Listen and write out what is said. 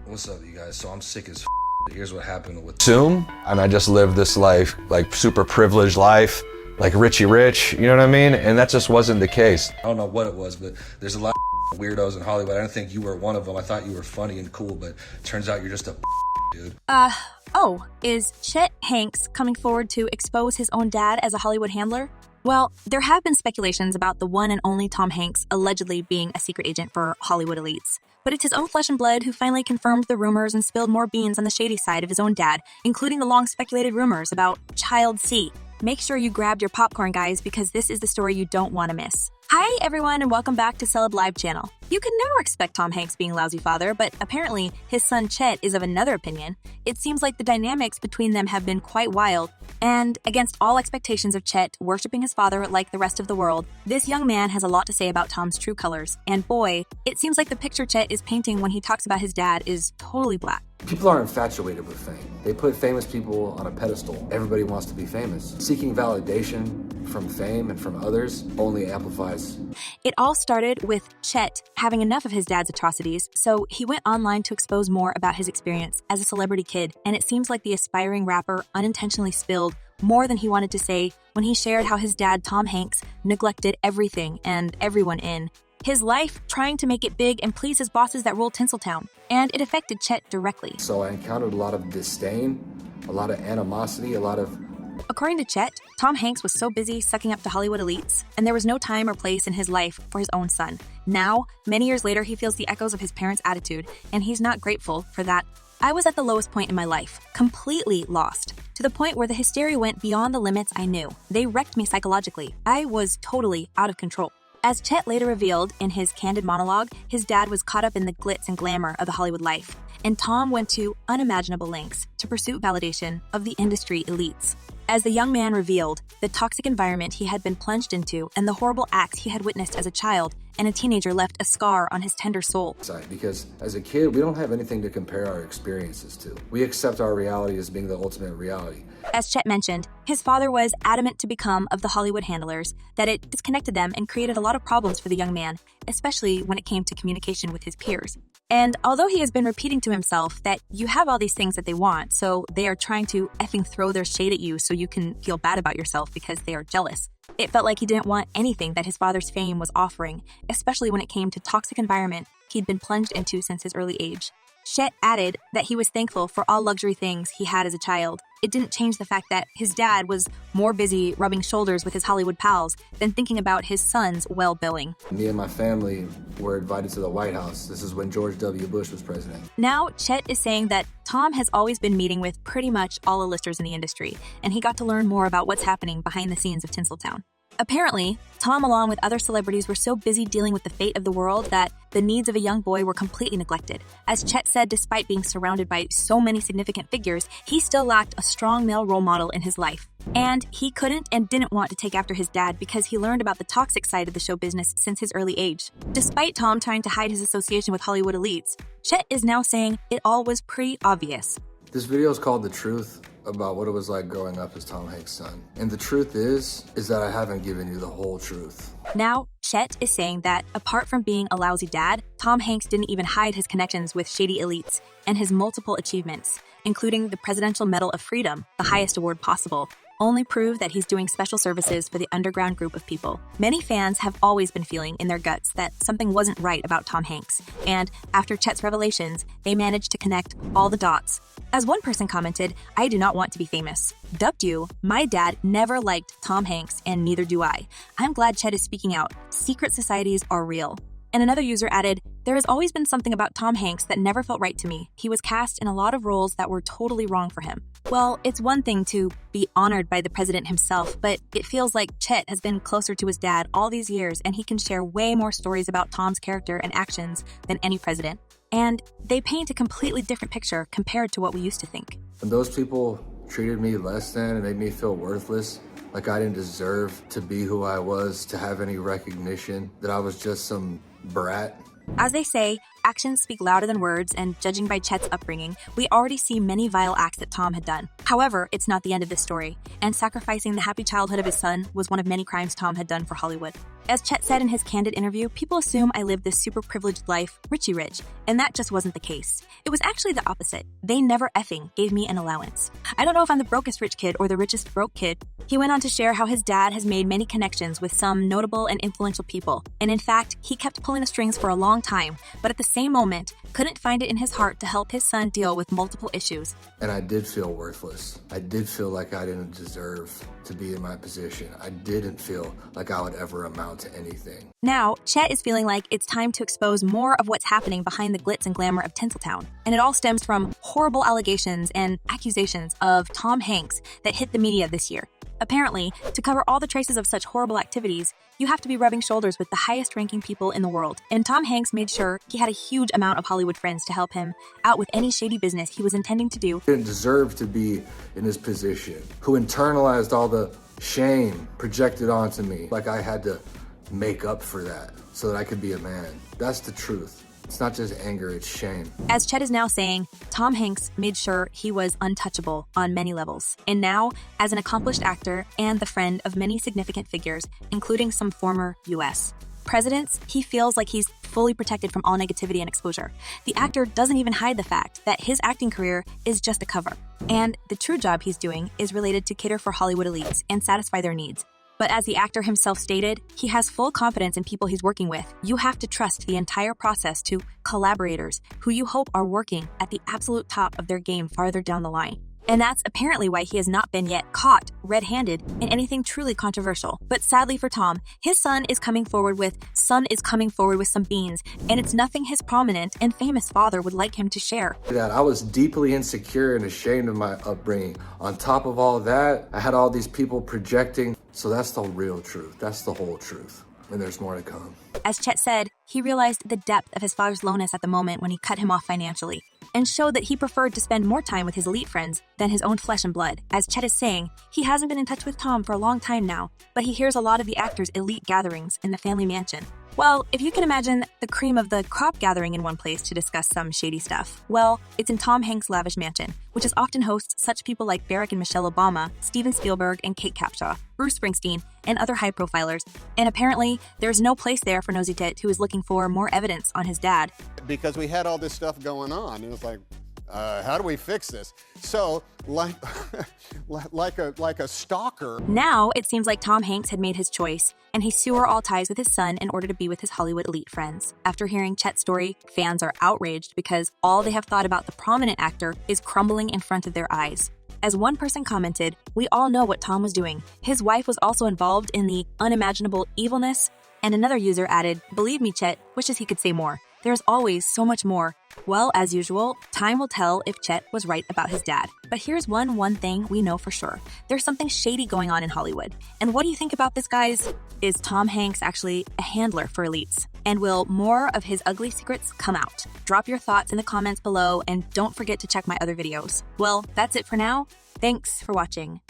What's up, you guys? So I'm sick as Here's what happened with Zoom, and I just lived this life, like super privileged life, like Richie Rich, you know what I mean? And that just wasn't the case. I don't know what it was, but there's a lot of weirdos in Hollywood. I didn't think you were one of them. I thought you were funny and cool, but turns out you're just a dude. Is Chet Hanks coming forward to expose his own dad as a Hollywood handler? Well, there have been speculations about the one and only Tom Hanks allegedly being a secret agent for Hollywood elites. But it's his own flesh and blood who finally confirmed the rumors and spilled more beans on the shady side of his own dad, including the long-speculated rumors about Child C. Make sure you grabbed your popcorn, guys, because this is the story you don't want to miss. Hi, everyone, and welcome back to Celeb Live channel. You could never expect Tom Hanks being a lousy father, but apparently his son Chet is of another opinion. It seems like the dynamics between them have been quite wild, and against all expectations of Chet worshiping his father like the rest of the world, this young man has a lot to say about Tom's true colors. And boy, it seems like the picture Chet is painting when he talks about his dad is totally black. People are infatuated with fame. They put famous people on a pedestal. Everybody wants to be famous. Seeking validation from fame and from others only amplifies. It all started with Chet having enough of his dad's atrocities, so he went online to expose more about his experience as a celebrity kid, and it seems like the aspiring rapper unintentionally spilled more than he wanted to say when he shared how his dad, Tom Hanks, neglected everything and everyone in his life, trying to make it big and please his bosses that ruled Tinseltown, and it affected Chet directly. So I encountered a lot of disdain, a lot of animosity, According to Chet, Tom Hanks was so busy sucking up to Hollywood elites, and there was no time or place in his life for his own son. Now, many years later, he feels the echoes of his parents' attitude, and he's not grateful for that. I was at the lowest point in my life, completely lost, to the point where the hysteria went beyond the limits I knew. They wrecked me psychologically. I was totally out of control. As Chet later revealed in his candid monologue, his dad was caught up in the glitz and glamour of the Hollywood life, and Tom went to unimaginable lengths to pursue validation of the industry elites. As the young man revealed, the toxic environment he had been plunged into and the horrible acts he had witnessed as a child and a teenager left a scar on his tender soul. Because as a kid, we don't have anything to compare our experiences to. We accept our reality as being the ultimate reality. As Chet mentioned, his father was adamant to become of the Hollywood handlers, that it disconnected them and created a lot of problems for the young man, especially when it came to communication with his peers. And although he has been repeating to himself that you have all these things that they want, so they are trying to effing throw their shade at you so you can feel bad about yourself because they are jealous, it felt like he didn't want anything that his father's fame was offering, especially when it came to toxic environment he'd been plunged into since his early age. Chet added that he was thankful for all luxury things he had as a child. It didn't change the fact that his dad was more busy rubbing shoulders with his Hollywood pals than thinking about his son's well-being. Me and my family were invited to the White House. This is when George W. Bush was president. Now, Chet is saying that Tom has always been meeting with pretty much all the listers in the industry, and he got to learn more about what's happening behind the scenes of Tinseltown. Apparently, Tom, along with other celebrities, were so busy dealing with the fate of the world that the needs of a young boy were completely neglected. As Chet said, despite being surrounded by so many significant figures, he still lacked a strong male role model in his life. And he couldn't and didn't want to take after his dad because he learned about the toxic side of the show business since his early age. Despite Tom trying to hide his association with Hollywood elites, Chet is now saying it all was pretty obvious. This video is called The Truth, about what it was like growing up as Tom Hanks' son. And the truth is that I haven't given you the whole truth. Now, Chet is saying that apart from being a lousy dad, Tom Hanks didn't even hide his connections with shady elites and his multiple achievements, including the Presidential Medal of Freedom, the highest award possible, only prove that he's doing special services for the underground group of people. Many fans have always been feeling in their guts that something wasn't right about Tom Hanks, and after Chet's revelations, they managed to connect all the dots. As one person commented, "I do not want to be famous. Dubbed you, my dad never liked Tom Hanks, and neither do I. I'm glad Chet is speaking out. Secret societies are real." And another user added, "There has always been something about Tom Hanks that never felt right to me. He was cast in a lot of roles that were totally wrong for him." Well, it's one thing to be honored by the president himself, but it feels like Chet has been closer to his dad all these years, and he can share way more stories about Tom's character and actions than any president. And they paint a completely different picture compared to what we used to think. When those people treated me less than and made me feel worthless, like I didn't deserve to be who I was, to have any recognition, that I was just some brat. As they say, Actions speak louder than words, and judging by Chet's upbringing, we already see many vile acts that Tom had done. However, it's not the end of this story, and sacrificing the happy childhood of his son was one of many crimes Tom had done for Hollywood. As Chet said in his candid interview, people assume I lived this super privileged life, richy rich, and that just wasn't the case. It was actually the opposite. They never effing gave me an allowance. I don't know if I'm the brokest rich kid or the richest broke kid. He went on to share how his dad has made many connections with some notable and influential people, and in fact, he kept pulling the strings for a long time, but at the same moment, couldn't find it in his heart to help his son deal with multiple issues. And I did feel worthless. I did feel like I didn't deserve to be in my position. I didn't feel like I would ever amount to anything. Now, Chet is feeling like it's time to expose more of what's happening behind the glitz and glamour of Tinseltown. And it all stems from horrible allegations and accusations of Tom Hanks that hit the media this year. Apparently, to cover all the traces of such horrible activities, you have to be rubbing shoulders with the highest-ranking people in the world. And Tom Hanks made sure he had a huge amount of Hollywood friends to help him out with any shady business he was intending to do. Didn't deserve to be in this position, who internalized all the shame projected onto me, like I had to make up for that so that I could be a man. That's the truth. It's not just anger, it's shame. As Chet is now saying, Tom Hanks made sure he was untouchable on many levels. And now, as an accomplished actor and the friend of many significant figures, including some former U.S. presidents, he feels like he's fully protected from all negativity and exposure. The actor doesn't even hide the fact that his acting career is just a cover. And the true job he's doing is related to cater for Hollywood elites and satisfy their needs. But as the actor himself stated, he has full confidence in people he's working with. You have to trust the entire process to collaborators who you hope are working at the absolute top of their game farther down the line. And that's apparently why he has not been yet caught red-handed in anything truly controversial. But sadly for Tom, his son is coming forward with some beans, and it's nothing his prominent and famous father would like him to share. That I was deeply insecure and ashamed of my upbringing. On top of all that, I had all these people projecting. So that's the real truth. That's the whole truth. And there's more to come. As Chet said, he realized the depth of his father's lowness at the moment when he cut him off financially, and showed that he preferred to spend more time with his elite friends than his own flesh and blood. As Chet is saying, he hasn't been in touch with Tom for a long time now, but he hears a lot of the actor's elite gatherings in the family mansion. Well, if you can imagine the cream of the crop gathering in one place to discuss some shady stuff, well, it's in Tom Hanks' lavish mansion, which is often hosts such people like Barack and Michelle Obama, Steven Spielberg and Kate Capshaw, Bruce Springsteen, and other high profilers. And apparently, there's no place there for Nosy Tit, who is looking for more evidence on his dad. Because we had all this stuff going on, it was like, how do we fix this? So, like a stalker. Now, it seems like Tom Hanks had made his choice, and he sewer all ties with his son in order to be with his Hollywood elite friends. After hearing Chet's story, fans are outraged because all they have thought about the prominent actor is crumbling in front of their eyes. As one person commented, "We all know what Tom was doing. His wife was also involved in the unimaginable evilness." And another user added, "Believe me, Chet wishes he could say more. There's always so much more." Well, as usual, time will tell if Chet was right about his dad. But here's one thing we know for sure. There's something shady going on in Hollywood. And what do you think about this, guys? Is Tom Hanks actually a handler for elites? And will more of his ugly secrets come out? Drop your thoughts in the comments below, and don't forget to check my other videos. Well, that's it for now. Thanks for watching.